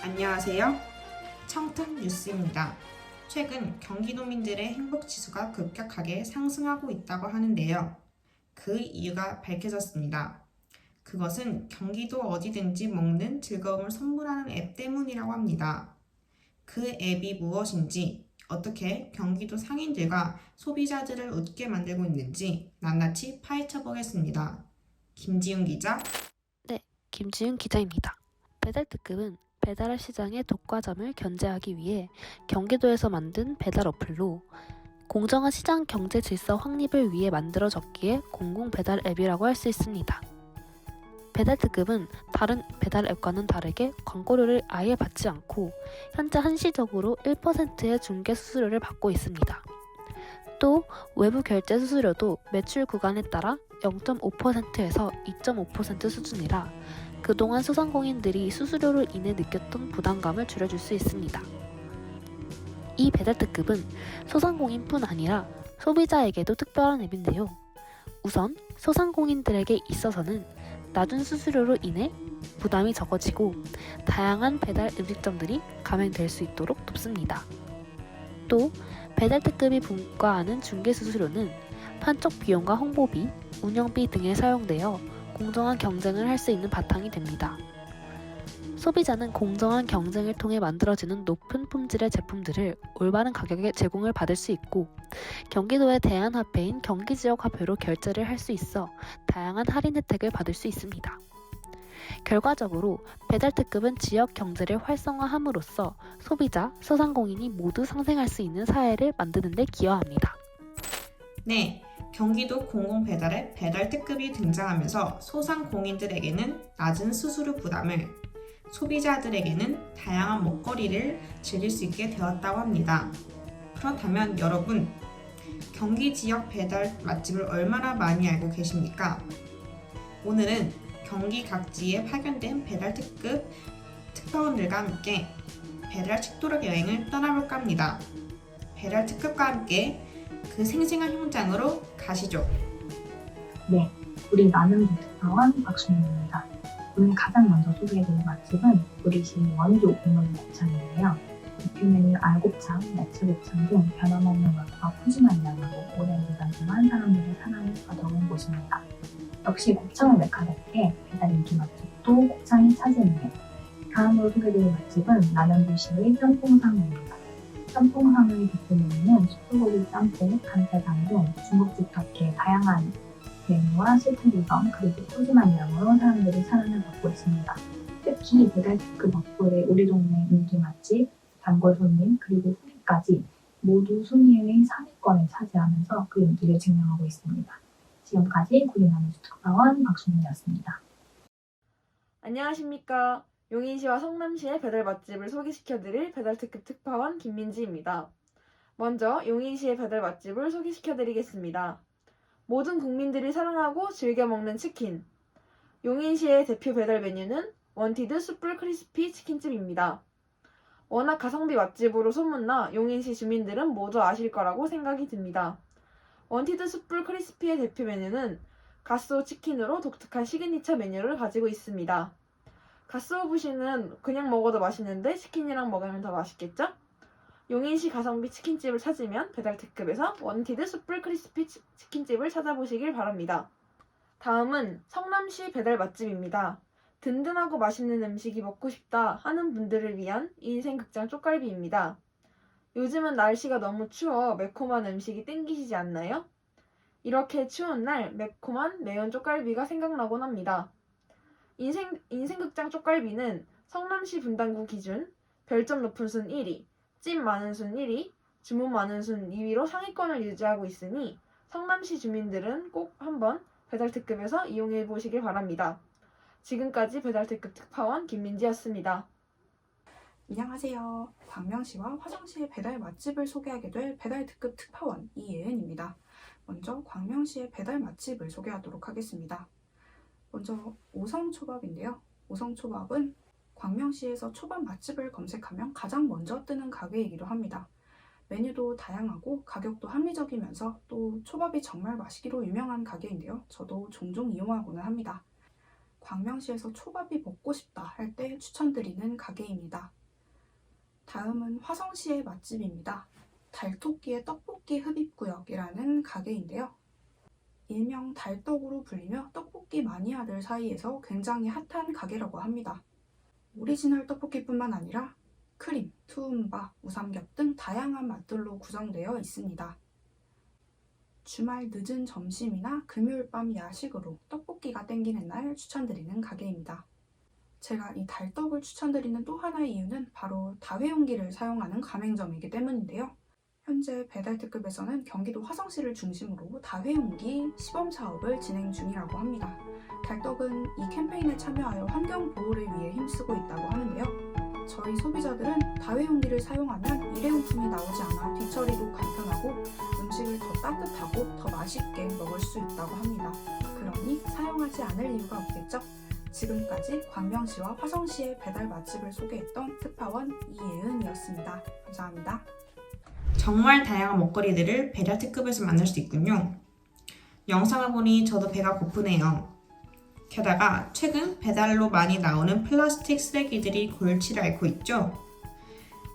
안녕하세요. 청특 뉴스입니다. 최근 경기도민들의 행복지수가 급격하게 상승하고 있다고 하는데요. 그 이유가 밝혀졌습니다. 그것은 경기도 어디든지 먹는 즐거움을 선물하는 앱 때문이라고 합니다. 그 앱이 무엇인지, 어떻게 경기도 상인들과 소비자들을 웃게 만들고 있는지 낱낱이 파헤쳐 보겠습니다. 김지훈 기자. 네, 김지윤 기자입니다. 배달특급은 배달앱 시장의 독과점을 견제하기 위해 경기도에서 만든 배달 어플로 공정한 시장 경제 질서 확립을 위해 만들어졌기에 공공 배달 앱이라고 할 수 있습니다. 배달특급은 다른 배달 앱과는 다르게 광고료를 아예 받지 않고 현재 한시적으로 1%의 중개 수수료를 받고 있습니다. 또 외부 결제 수수료도 매출 구간에 따라 0.5%에서 2.5% 수준이라 그동안 소상공인들이 수수료로 인해 느꼈던 부담감을 줄여줄 수 있습니다. 이 배달특급은 소상공인뿐 아니라 소비자에게도 특별한 앱인데요. 우선 소상공인들에게 있어서는 낮은 수수료로 인해 부담이 적어지고 다양한 배달 음식점들이 가맹될 수 있도록 돕습니다. 또 배달특급이 부과하는 중개수수료는 판촉 비용과 홍보비, 운영비 등에 사용되어 공정한 경쟁을 할 수 있는 바탕이 됩니다. 소비자는 공정한 경쟁을 통해 만들어지는 높은 품질의 제품들을 올바른 가격에 제공을 받을 수 있고 경기도의 대안화폐인 경기지역화폐로 결제를 할 수 있어 다양한 할인 혜택을 받을 수 있습니다. 결과적으로 배달특급은 지역 경제를 활성화함으로써 소비자, 소상공인이 모두 상생할 수 있는 사회를 만드는 데 기여합니다. 네, 경기도 공공배달앱 배달특급이 등장하면서 소상공인들에게는 낮은 수수료 부담을, 소비자들에게는 다양한 먹거리를 즐길 수 있게 되었다고 합니다. 그렇다면 여러분, 경기 지역 배달 맛집을 얼마나 많이 알고 계십니까? 오늘은 경기 각지에 파견된 배달특급 특파원들과 함께 배달 식도락 여행을 떠나볼까 합니다. 배달특급과 함께 그 생생한 현장으로 가시죠. 네, 우리 나눔도 특파원 박순입니다. 오늘 가장 먼저 소개해드릴 맛집은 우리시 원조 우물곱창인데요. 대표 메뉴 알곱창, 야채곱창 등 변함없는 맛과 푸짐한 양으로 오랜 기간 동안 사람들의 사랑을 받아온 곳입니다. 역시 곱창을 메카답게 배달 인기 맛집도 곱창이 차지했네요. 다음으로 소개해드릴 맛집은 남양주시의 짬뽕상입니다. 짬뽕상의 대표 메뉴는 소고기 짬뽕, 간짜장 등 중국집답게 다양한 메뉴와 실패 구성 그리고 푸짐한 양으로 사람들이 사랑을 받고 있습니다. 특히 배달특급 어플의 우리 동네 인기 맛집, 단골 손님 그리고 후기까지 모두 순위의 상위권을 차지하면서 그 인기를 증명하고 있습니다. 지금까지 구리나무주 특파원 박순희였습니다. 안녕하십니까. 용인시와 성남시의 배달 맛집을 소개시켜드릴 배달특급 특파원 김민지입니다. 먼저 용인시의 배달 맛집을 소개시켜드리겠습니다. 모든 국민들이 사랑하고 즐겨 먹는 치킨. 용인시의 대표 배달 메뉴는 원티드 숯불 크리스피 치킨집입니다. 워낙 가성비 맛집으로 소문나 용인시 주민들은 모두 아실 거라고 생각이 듭니다. 원티드 숯불 크리스피의 대표 메뉴는 가스오 치킨으로 독특한 시그니처 메뉴를 가지고 있습니다. 가스오 부시는 그냥 먹어도 맛있는데 치킨이랑 먹으면 더 맛있겠죠? 용인시 가성비 치킨집을 찾으면 배달특급에서 원티드 숯불 크리스피 치킨집을 찾아보시길 바랍니다. 다음은 성남시 배달 맛집입니다. 든든하고 맛있는 음식이 먹고 싶다 하는 분들을 위한 인생극장 쪽갈비입니다. 요즘은 날씨가 너무 추워 매콤한 음식이 땡기시지 않나요? 이렇게 추운 날 매콤한 매운 쪽갈비가 생각나곤 합니다. 인생극장 쪽갈비는 성남시 분당구 기준 별점 높은 순 1위, 찜 많은 순 1위, 주문 많은 순 2위로 상위권을 유지하고 있으니 성남시 주민들은 꼭 한번 배달특급에서 이용해 보시길 바랍니다. 지금까지 배달특급 특파원 김민지였습니다. 안녕하세요. 광명시와 화성시의 배달 맛집을 소개하게 될 배달특급 특파원 이예은입니다. 먼저 광명시의 배달 맛집을 소개하도록 하겠습니다. 먼저 오성초밥인데요. 오성초밥은 광명시에서 초밥 맛집을 검색하면 가장 먼저 뜨는 가게이기도 합니다. 메뉴도 다양하고 가격도 합리적이면서 또 초밥이 정말 맛있기로 유명한 가게인데요. 저도 종종 이용하고는 합니다. 광명시에서 초밥이 먹고 싶다 할 때 추천드리는 가게입니다. 다음은 화성시의 맛집입니다. 달토끼의 떡볶이 흡입구역이라는 가게인데요. 일명 달떡으로 불리며 떡볶이 마니아들 사이에서 굉장히 핫한 가게라고 합니다. 오리지널 떡볶이뿐만 아니라 크림, 투움바, 우삼겹 등 다양한 맛들로 구성되어 있습니다. 주말 늦은 점심이나 금요일 밤 야식으로 떡볶이가 땡기는 날 추천드리는 가게입니다. 제가 이 달떡을 추천드리는 또 하나의 이유는 바로 다회용기를 사용하는 가맹점이기 때문인데요. 현재 배달특급에서는 경기도 화성시를 중심으로 다회용기 시범 사업을 진행 중이라고 합니다. 달떡은 이 캠페인에 참여하여 환경 보호를 위해 힘쓰고 있다고 하는데요. 저희 소비자들은 다회용기를 사용하면 일회용품이 나오지 않아 뒤처리도 간편하고 음식을 더 따뜻하고 더 맛있게 먹을 수 있다고 합니다. 그러니 사용하지 않을 이유가 없겠죠? 지금까지 광명시와 화성시의 배달 맛집을 소개했던 특파원 이예은이었습니다. 감사합니다. 정말 다양한 먹거리들을 배달 특급에서 만날 수 있군요. 영상을 보니 저도 배가 고프네요. 게다가 최근 배달로 많이 나오는 플라스틱 쓰레기들이 골치를 앓고 있죠.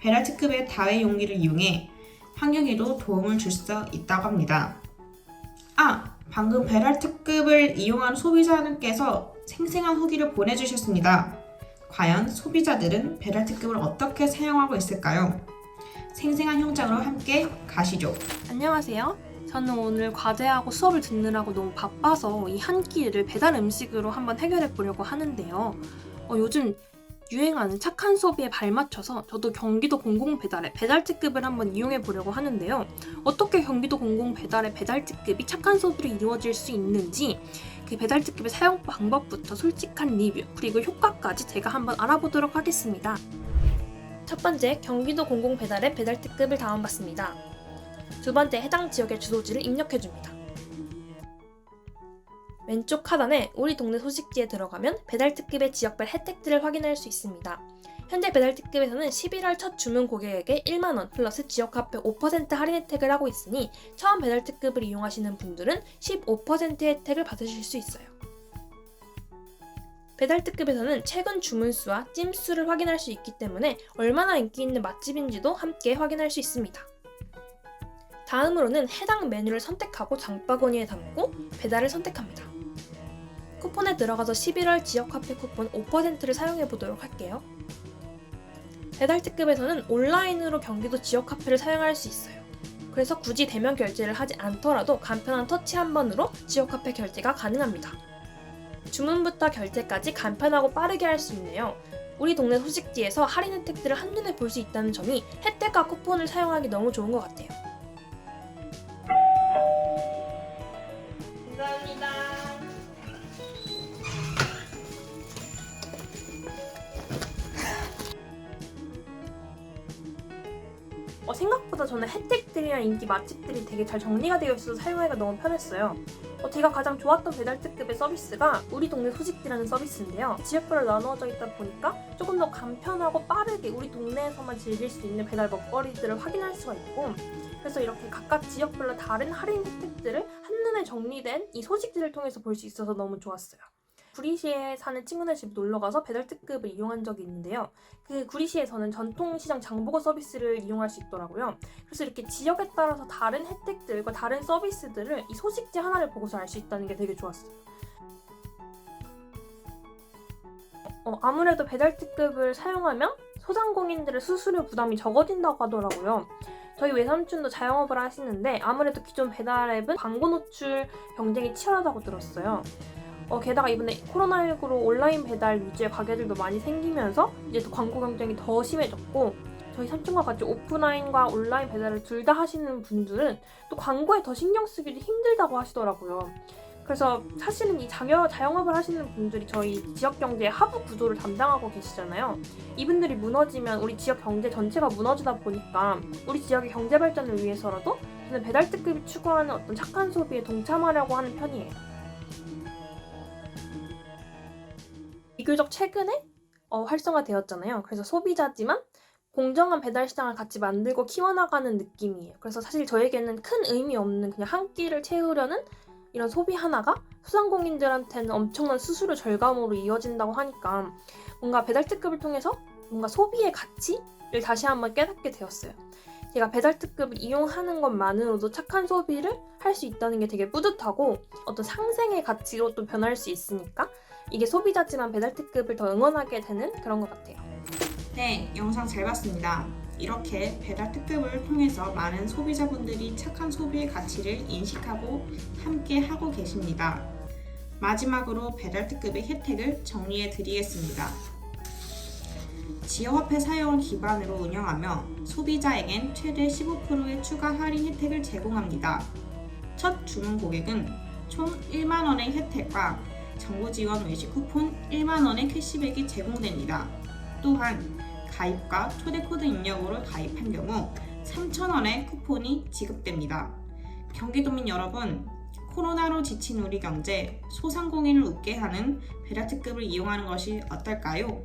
배달 특급의 다회 용기를 이용해 환경에도 도움을 줄 수 있다고 합니다. 방금 배달 특급을 이용한 소비자님께서 생생한 후기를 보내주셨습니다. 과연 소비자들은 배달 특급을 어떻게 사용하고 있을까요? 생생한 현장으로 함께 가시죠. 안녕하세요. 저는 오늘 과제하고 수업을 듣느라고 너무 바빠서 이 한 끼를 배달 음식으로 한번 해결해 보려고 하는데요. 요즘 유행하는 착한 소비에 발맞춰서 저도 경기도 공공배달의 배달특급을 한번 이용해 보려고 하는데요. 어떻게 경기도 공공배달의 배달특급이 착한 소비로 이루어질 수 있는지 그 배달특급의 사용 방법부터 솔직한 리뷰 그리고 효과까지 제가 한번 알아보도록 하겠습니다. 첫 번째, 경기도 공공배달의 배달특급을 다운받습니다. 두 번째, 해당 지역의 주소지를 입력해줍니다. 왼쪽 하단에 우리 동네 소식지에 들어가면 배달특급의 지역별 혜택들을 확인할 수 있습니다. 현재 배달특급에서는 11월 첫 주문 고객에게 1만원 플러스 지역화폐 5% 할인 혜택을 하고 있으니 처음 배달특급을 이용하시는 분들은 15% 혜택을 받으실 수 있어요. 배달특급에서는 최근 주문수와 찜수를 확인할 수 있기 때문에 얼마나 인기 있는 맛집인지도 함께 확인할 수 있습니다. 다음으로는 해당 메뉴를 선택하고 장바구니에 담고 배달을 선택합니다. 쿠폰에 들어가서 11월 지역화폐 쿠폰 5%를 사용해 보도록 할게요. 배달특급에서는 온라인으로 경기도 지역화폐를 사용할 수 있어요. 그래서 굳이 대면 결제를 하지 않더라도 간편한 터치 한 번으로 지역화폐 결제가 가능합니다. 주문부터 결제까지 간편하고 빠르게 할 수 있네요. 우리 동네 소식지에서 할인 혜택들을 한눈에 볼 수 있다는 점이 혜택과 쿠폰을 사용하기 너무 좋은 것 같아요. 감사합니다. 생각보다 저는 혜택들이랑 인기 맛집들이 되게 잘 정리가 되어 있어서 사용하기가 너무 편했어요. 제가 가장 좋았던 배달특급의 서비스가 우리 동네 소식지라는 서비스인데요. 지역별로 나누어져 있다 보니까 조금 더 간편하고 빠르게 우리 동네에서만 즐길 수 있는 배달 먹거리들을 확인할 수가 있고, 그래서 이렇게 각각 지역별로 다른 할인 혜택들을 한눈에 정리된 이 소식지를 통해서 볼 수 있어서 너무 좋았어요. 구리시에 사는 친구네 집 놀러가서 배달특급을 이용한 적이 있는데요. 그 구리시에서는 전통시장 장보고 서비스를 이용할 수 있더라고요. 그래서 이렇게 지역에 따라서 다른 혜택들과 다른 서비스들을 이 소식지 하나를 보고서 알 수 있다는 게 되게 좋았어요. 아무래도 배달특급을 사용하면 소상공인들의 수수료 부담이 적어진다고 하더라고요. 저희 외삼촌도 자영업을 하시는데 아무래도 기존 배달앱은 광고 노출 경쟁이 치열하다고 들었어요. 게다가 이번에 코로나19로 온라인 배달 위주의 가게들도 많이 생기면서 이제 또 광고 경쟁이 더 심해졌고, 저희 삼촌과 같이 오프라인과 온라인 배달을 둘 다 하시는 분들은 또 광고에 더 신경 쓰기도 힘들다고 하시더라고요. 그래서 사실은 이 자영업을 하시는 분들이 저희 지역 경제의 하부 구조를 담당하고 계시잖아요. 이분들이 무너지면 우리 지역 경제 전체가 무너지다 보니까 우리 지역의 경제 발전을 위해서라도 저는 배달특급이 추구하는 어떤 착한 소비에 동참하려고 하는 편이에요. 비교적 최근에 활성화되었잖아요. 그래서 소비자지만 공정한 배달 시장을 같이 만들고 키워나가는 느낌이에요. 그래서 사실 저에게는 큰 의미 없는 그냥 한 끼를 채우려는 이런 소비 하나가 소상공인들한테는 엄청난 수수료 절감으로 이어진다고 하니까 뭔가 배달특급을 통해서 뭔가 소비의 가치를 다시 한번 깨닫게 되었어요. 제가 배달특급을 이용하는 것만으로도 착한 소비를 할 수 있다는 게 되게 뿌듯하고 어떤 상생의 가치로 또 변할 수 있으니까 이게 소비자지만 배달특급을 더 응원하게 되는 그런 것 같아요. 네, 영상 잘 봤습니다. 이렇게 배달특급을 통해서 많은 소비자분들이 착한 소비의 가치를 인식하고 함께 하고 계십니다. 마지막으로 배달특급의 혜택을 정리해 드리겠습니다. 지역화폐 사용을 기반으로 운영하며 소비자에겐 최대 15%의 추가 할인 혜택을 제공합니다. 첫 주문 고객은 총 1만원의 혜택과 정부 지원 외식 쿠폰 1만원의 캐시백이 제공됩니다. 또한 가입과 초대코드 입력으로 가입한 경우 3,000원의 쿠폰이 지급됩니다. 경기도민 여러분, 코로나로 지친 우리 경제, 소상공인을 웃게 하는 배달특급을 이용하는 것이 어떨까요?